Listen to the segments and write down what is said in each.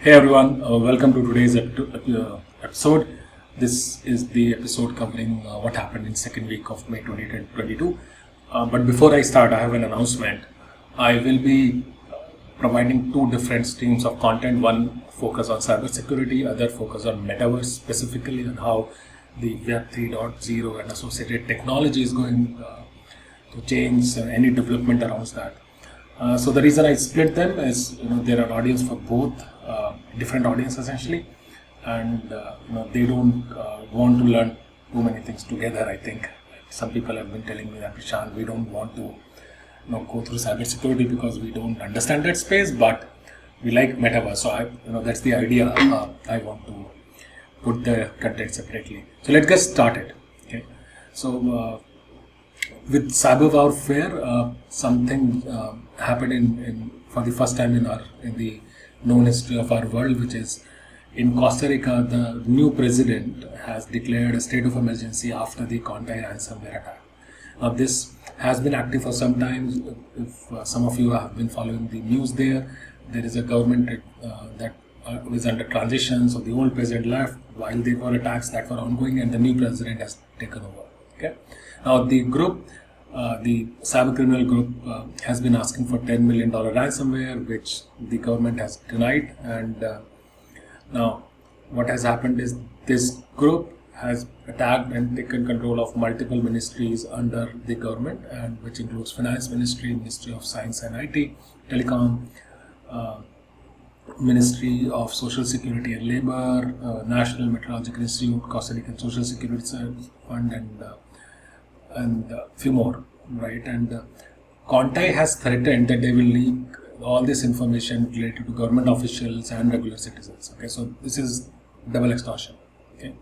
Hey everyone, welcome to today's episode. This is the episode covering what happened in second week of May 2022. But before I start, I have an announcement. I will be providing two different streams of content. One focus on cybersecurity, other focus on metaverse, specifically on how the Web 3.0 and associated technology is going to change any development around that. So the reason I split them is there are audience for both, different audience essentially, and they don't want to learn too many things together. I think some people have been telling me that, Prashant, we don't want to go through cybersecurity because we don't understand that space, but we like metaverse. So that's the idea. I want to put the content separately. So let's get started. Okay, so. With cyber warfare, something happened for the first time in the known history of our world, which is in Costa Rica. The new president has declared a state of emergency after the Contai ransomware attack. Now, this has been active for some time. If some of you have been following the news, there is a government that is under transition. So the old president left while there were attacks that were ongoing, and the new president has taken over. Okay. Now the group, the cybercriminal group, has been asking for $10 million ransomware, which the government has denied. And now what has happened is this group has attacked and taken control of multiple ministries under the government, and which includes Finance Ministry, Ministry of Science and IT, Telecom, Ministry of Social Security and Labor, National Meteorological Institute, Costa Rican Social Security Fund, and few more, right? And Contai has threatened that they will leak all this information related to government officials and regular citizens. Okay, so this is double extortion. Okay,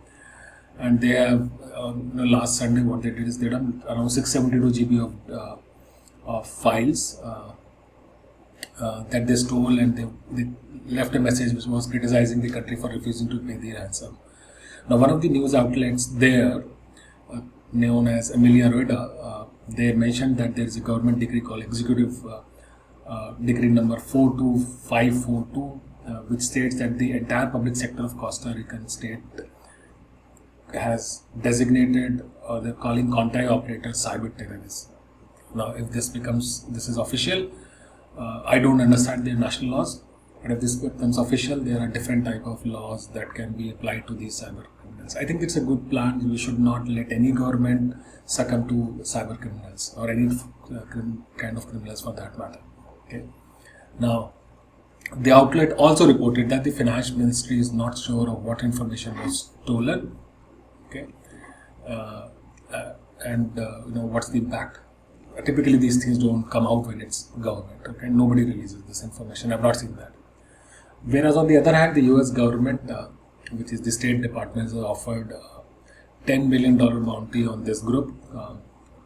and they have last Sunday what they did is they done around 672 GB of files that they stole, and they left a message which was criticizing the country for refusing to pay the ransom. Now, one of the news outlets there, known as Emilia Rueda, they mentioned that there is a government decree called Executive Decree number 42542, which states that the entire public sector of Costa Rican state has designated, or they're calling Contai operators cyber terrorists. Now, if this is official, I don't understand their national laws, but if this becomes official, there are different type of laws that can be applied to these cyber criminals. I think it's a good plan. We should not let any government succumb to cyber criminals or any kind of criminals for that matter. Okay. Now, the outlet also reported that the Finance Ministry is not sure of what information was stolen. Okay, and what's the impact. Typically, these things don't come out when it's government. Okay, nobody releases this information. I've not seen that. Whereas on the other hand, the US government, which is the State Department, has offered $10 million bounty on this group,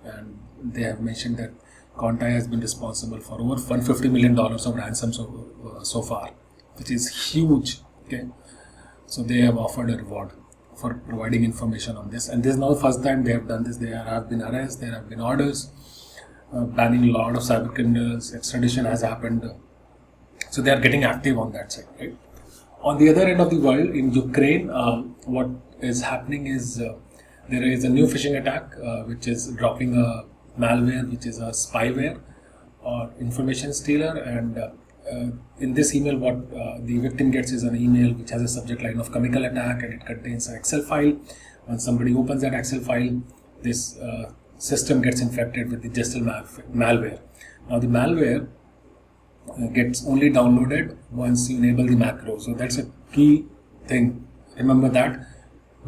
and they have mentioned that Contai has been responsible for over $150 million of ransom so far, which is huge. Okay, so they have offered a reward for providing information on this, and this is not the first time they have done this. There have been arrests, there have been orders banning a lot of cyber criminals. Extradition has happened. So they are getting active on that side, right? On the other end of the world, in Ukraine, what is happening is there is a new phishing attack, which is dropping a malware, which is a spyware or information stealer. And in this email, what the victim gets is an email which has a subject line of chemical attack, and it contains an Excel file. When somebody opens that Excel file, this system gets infected with the digital malware. Now, the malware gets only downloaded once you enable the macros. So that's a key thing. Remember that.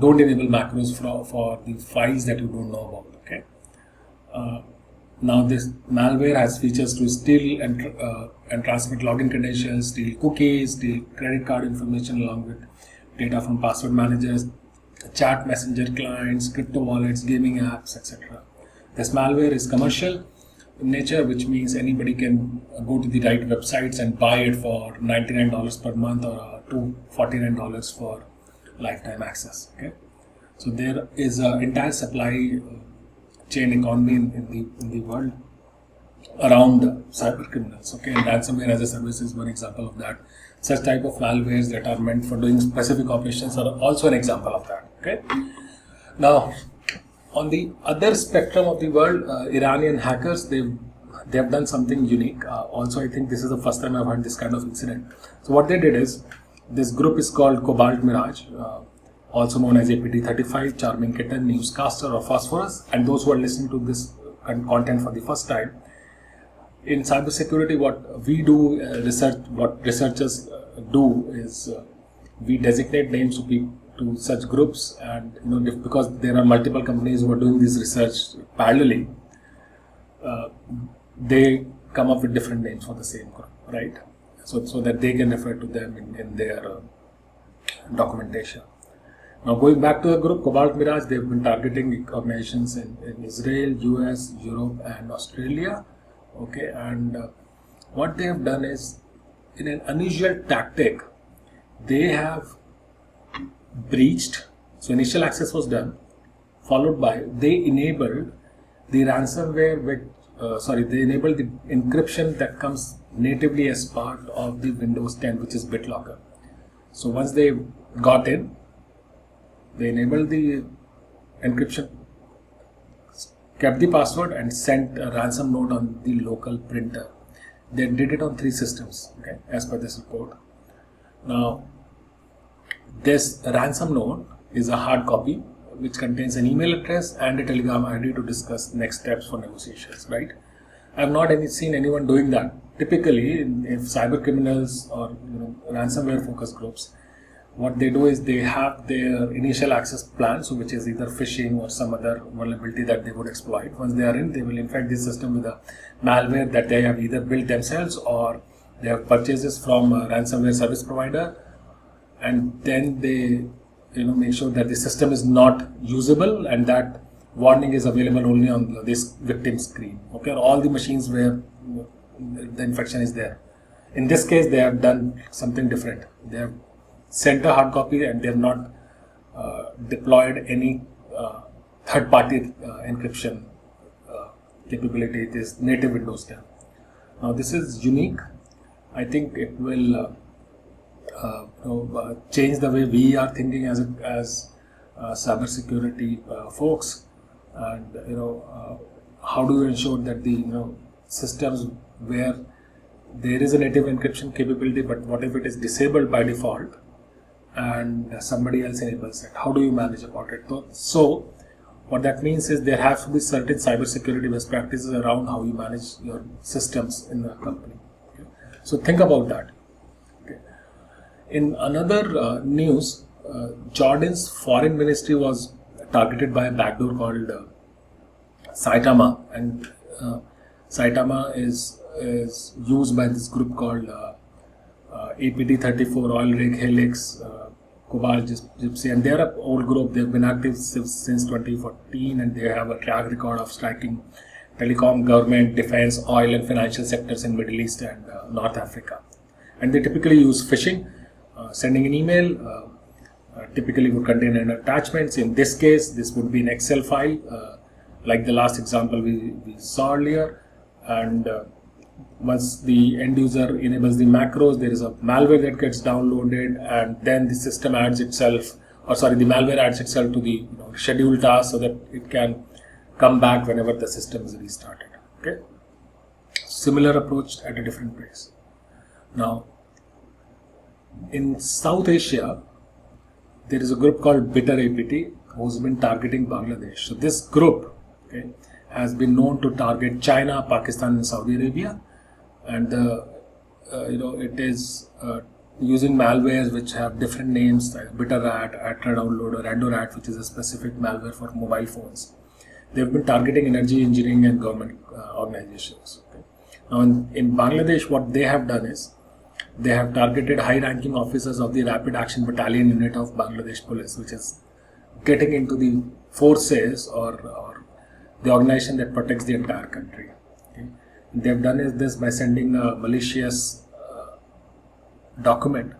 Don't enable macros for the files that you don't know about. Okay. Now this malware has features to steal and transmit login credentials, steal cookies, steal credit card information along with data from password managers, chat messenger clients, crypto wallets, gaming apps, etc. This malware is commercial in nature, which means anybody can go to the right websites and buy it for $99 per month or $249 for lifetime access. Okay, so there is an entire supply chain economy in the world, around cybercriminals. Okay, and ransomware as a service is one example of that. Such type of malwares that are meant for doing specific operations are also an example of that. Okay. Now, on the other spectrum of the world, Iranian hackers, they have done something unique. Also, I think this is the first time I've heard this kind of incident. So what they did is, this group is called Cobalt Mirage, also known as APT35, Charming Kitten, Newscaster, or Phosphorus. And those who are listening to this content for the first time, in cybersecurity, what we do, what researchers do is we designate names to such groups, and because there are multiple companies who are doing this research parallelly, they come up with different names for the same group, right? So that they can refer to them in their documentation. Now, going back to the group Cobalt Mirage, they've been targeting organizations in Israel, US, Europe, and Australia. Okay, and what they have done is, in an unusual tactic, they have breached. So initial access was done, followed by they enabled the ransomware they enabled the encryption that comes natively as part of the Windows 10, which is BitLocker. So once they got in, they enabled the encryption, kept the password, and sent a ransom note on the local printer. They did it on 3 systems, okay, as per this report. Now, this ransom note is a hard copy which contains an email address and a Telegram ID to discuss next steps for negotiations, right? I have not seen anyone doing that. Typically, if cyber criminals or ransomware focus groups, what they do is they have their initial access plan, so which is either phishing or some other vulnerability that they would exploit. Once they are in, they will infect the system with a malware that they have either built themselves or they have purchases from a ransomware service provider, and then they make sure that the system is not usable and that warning is available only on this victim screen. Okay, all the machines where the infection is there. In this case, they have done something different. They have sent a hard copy and they have not deployed any third-party encryption capability. It is native Windows 10. Now, this is unique. I think it will change the way we are thinking as cybersecurity folks, and how do you ensure that the systems where there is a native encryption capability, but what if it is disabled by default and somebody else enables it? How do you manage about it? So what that means is there have to be certain cybersecurity best practices around how you manage your systems in the company. Okay? So think about that. Okay. In another news, Jordan's foreign ministry was targeted by a backdoor called Saitama, and Saitama is used by this group called APT34, Oil Rig, Helix, Cobalt, Gypsy, and they are an old group. They have been active since 2014, and they have a track record of striking telecom, government, defense, oil, and financial sectors in Middle East and North Africa. And they typically use phishing, sending an email. Typically would contain an attachments. In this case, this would be an Excel file, like the last example we saw earlier. And once the end user enables the macros, there is a malware that gets downloaded, and then the system adds itself, the malware adds itself to the scheduled task so that it can come back whenever the system is restarted. Okay, similar approach at a different place. Now, in South Asia, there is a group called Bitter APT who's been targeting Bangladesh. So this group, okay, has been known to target China, Pakistan, and Saudi Arabia, and it is using malwares which have different names like BitterRat, Atra Downloader, Randorat, which is a specific malware for mobile phones. They have been targeting energy, engineering, and government organizations. Okay. Now, in Bangladesh, what they have done is they have targeted high-ranking officers of the Rapid Action Battalion unit of Bangladesh Police, which is getting into the forces or the organization that protects the entire country. Okay. They have done this by sending a malicious document,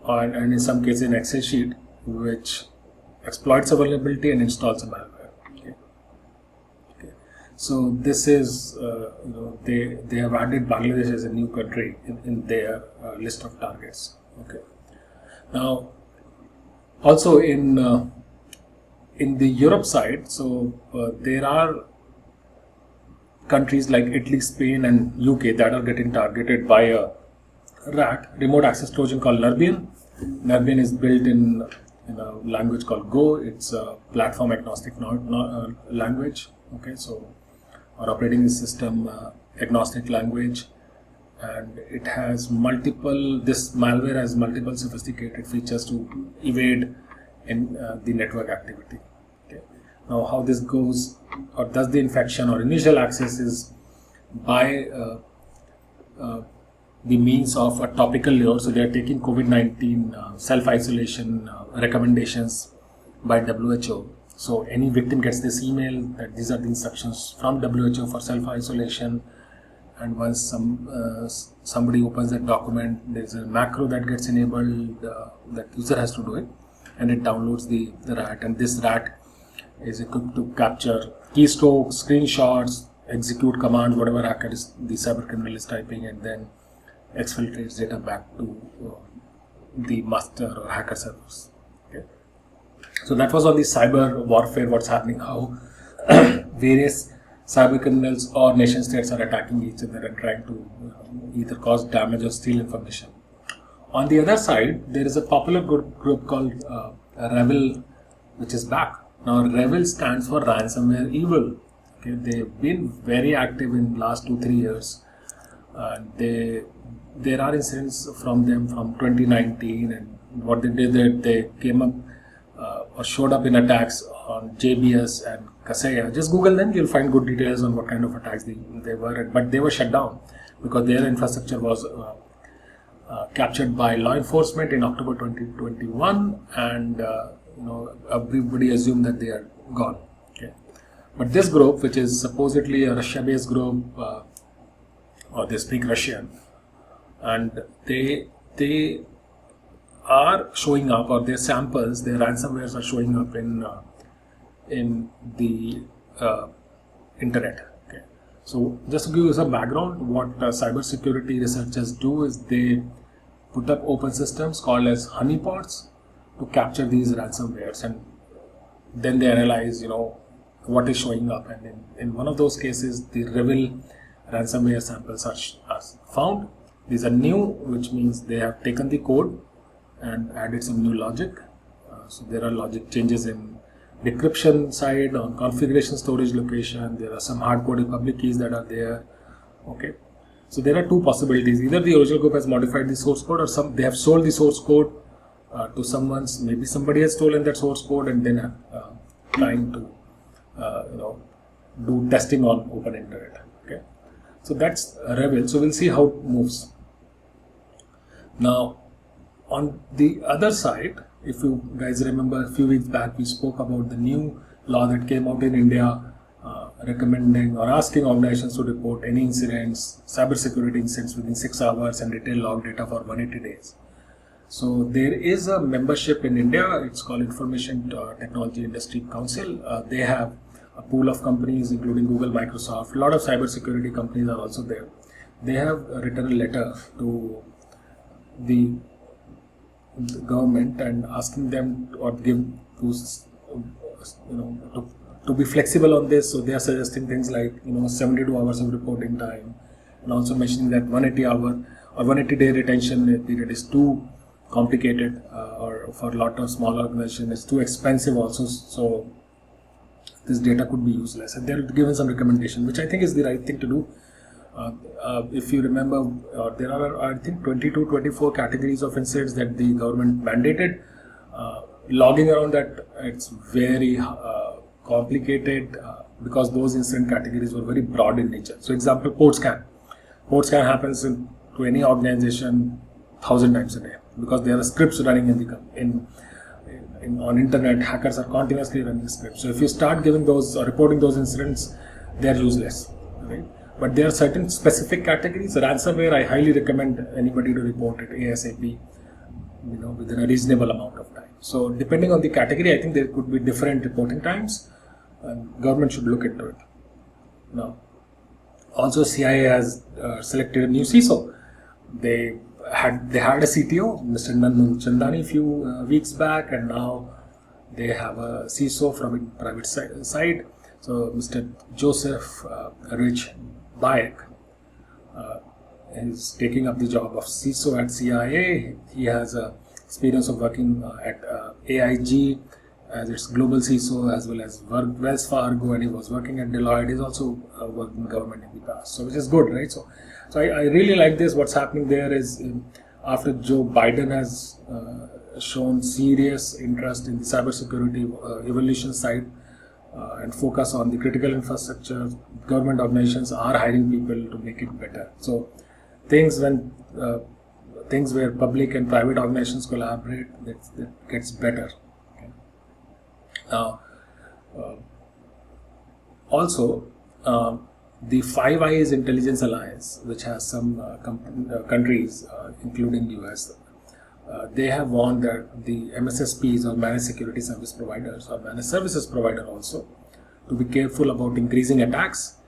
and in some cases an Excel sheet, which exploits a vulnerability and installs a malware. Okay. Okay. So this is, they have added Bangladesh as a new country in their list of targets. Okay. Now, also in the Europe side, so there are countries like Italy, Spain, and UK that are getting targeted by a RAT, remote access Trojan called Nerbian. Nerbian is built in a language called Go. It's a platform agnostic language. Okay, so or operating system agnostic language, and it has this malware has multiple sophisticated features to evade in the network activity. Okay. Now, how this goes or does the infection or initial access is by the means of a topical layer. So they are taking COVID-19 self-isolation recommendations by WHO. So any victim gets this email that these are the instructions from WHO for self-isolation, and once somebody opens that document, there's a macro that gets enabled. That user has to do it, and it downloads the RAT, and this RAT is equipped to capture keystrokes, screenshots, execute commands, whatever hacker is the cybercriminal is typing, and then exfiltrates data back to the master or hacker servers. Okay. So that was on the cyber warfare, what's happening, how various cyber criminals or nation states are attacking each other and trying to either cause damage or steal information. On the other side, there is a popular group called Revil, which is back. Now, Revil stands for ransomware evil. Okay, they've been very active in last 2-3 years. There are incidents from them from 2019, and what they did, they came up or showed up in attacks on JBS and Kaseya. Just Google them, you'll find good details on what kind of attacks they were, but they were shut down because their infrastructure was captured by law enforcement in October 2021, and everybody assumed that they are gone. Okay. But this group, which is supposedly a Russia-based group, or they speak Russian, and they are showing up, or their samples, their ransomwares are showing up in the internet. Okay. So just to give you some background, what cybersecurity researchers do is they put up open systems called as honeypots to capture these ransomwares, and then they analyze, what is showing up, and in one of those cases, the Revil ransomware samples are found. These are new, which means they have taken the code and added some new logic. So there are logic changes in decryption side, on configuration storage location. There are some hard-coded public keys that are there. Okay. So there are two possibilities. Either the original group has modified the source code, or they have sold the source code to someone. Maybe somebody has stolen that source code and then trying to do testing on open internet. Okay. So that's Revil. So we'll see how it moves. Now, on the other side, if you guys remember, a few weeks back we spoke about the new law that came out in India recommending or asking organizations to report any incidents, cybersecurity incidents within 6 hours and detail log data for 180 days. So there is a membership in India, it's called Information Technology Industry Council. They have a pool of companies including Google, Microsoft, a lot of cybersecurity companies are also there. They have written a letter to the government and asking them or give to be flexible on this. So they are suggesting things like 72 hours of reporting time, and also mentioning that 180 hour or 180 day retention period is too complicated, or for a lot of small organizations it's too expensive also, so this data could be useless, and they're given some recommendation, which I think is the right thing to do. If you remember, there are I think 22-24 categories of incidents that the government mandated. Logging around that, it's very complicated because those incident categories were very broad in nature. So example, port scan. Port scan happens to any organization 1,000 times a day because there are scripts running on internet. Hackers are continuously running scripts. So if you start giving those or reporting those incidents, they are useless, right? But there are certain specific categories. Ransomware, I highly recommend anybody to report it ASAP, within a reasonable amount of time. So depending on the category, I think there could be different reporting times, and government should look into it. Now, also CIA has selected a new CISO. They had a CTO, Mr. Nandan Chandani, a few weeks back, and now they have a CISO from a private side. So Mr. Joseph Rich Bayek is taking up the job of CISO at CIA. He has experience of working at AIG as its global CISO, as well as Wells Fargo, and he was working at Deloitte. He's also worked in government in the past, so which is good, right? So I really like this. What's happening there is after Joe Biden has shown serious interest in the cybersecurity evolution side and focus on the critical infrastructure, government organizations are hiring people to make it better. So things where public and private organizations collaborate, that gets better. Okay. Now, also the Five Eyes Intelligence Alliance, which has some countries, including US, they have warned that the MSSPs, or managed security service providers, or managed services provider also, to be careful about increasing attacks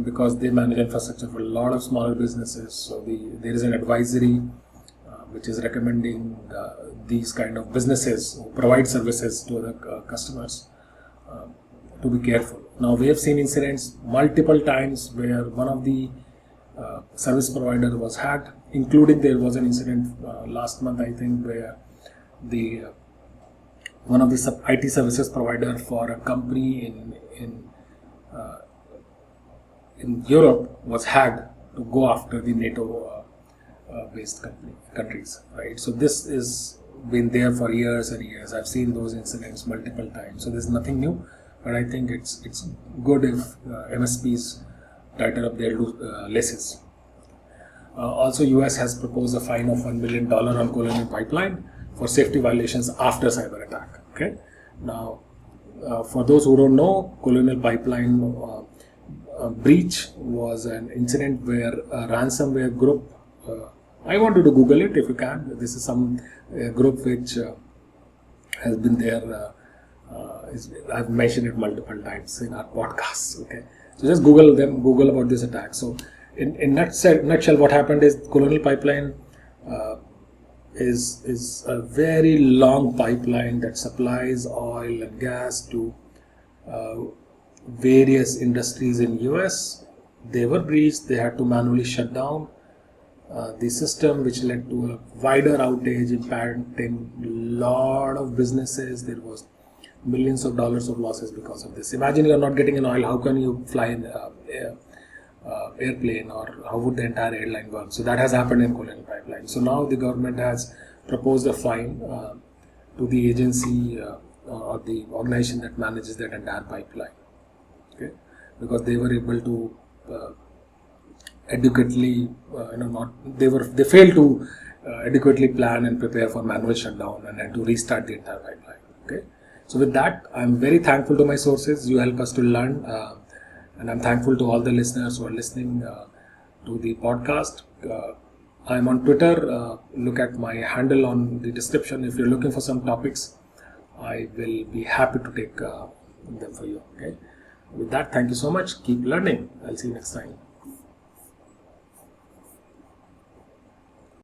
because they manage infrastructure for a lot of smaller businesses. So there is an advisory which is recommending these kind of businesses who provide services to the customers to be careful. Now, we have seen incidents multiple times where one of the service provider was hacked, including there was an incident last month, I think, where one of the IT services provider for a company in Europe was hacked to go after the NATO based countries, right? So this is been there for years and years. I've seen those incidents multiple times. So there's nothing new, but I think it's good if MSPs tighten up their laces. Also, US has proposed a fine of $1 million on Colonial Pipeline for safety violations after cyber attack. Okay. Now, for those who don't know, Colonial Pipeline breach was an incident where a ransomware group. I want you to Google it if you can. This is some group which has been there. I've mentioned it multiple times in our podcasts. Okay, so just Google about this attack. So, in nutshell, what happened is Colonial Pipeline is a very long pipeline that supplies oil and gas to various industries in US. They were breached. They had to manually shut down the system, which led to a wider outage, impacting a lot of businesses. There was millions of dollars of losses because of this. Imagine you're not getting an oil. How can you fly an airplane, or how would the entire airline work? So that has happened in Colonial Pipeline. So now the government has proposed a fine to the agency or the organization that manages that entire pipeline. Okay, because they were able to adequately, they failed to adequately plan and prepare for manual shutdown and then to restart the entire pipeline. Okay, so with that, I'm very thankful to my sources. You help us to learn, and I'm thankful to all the listeners who are listening to the podcast. I'm on Twitter. Look at my handle on the description. If you're looking for some topics, I will be happy to take them for you. Okay. With that, thank you so much. Keep learning. I'll see you next time.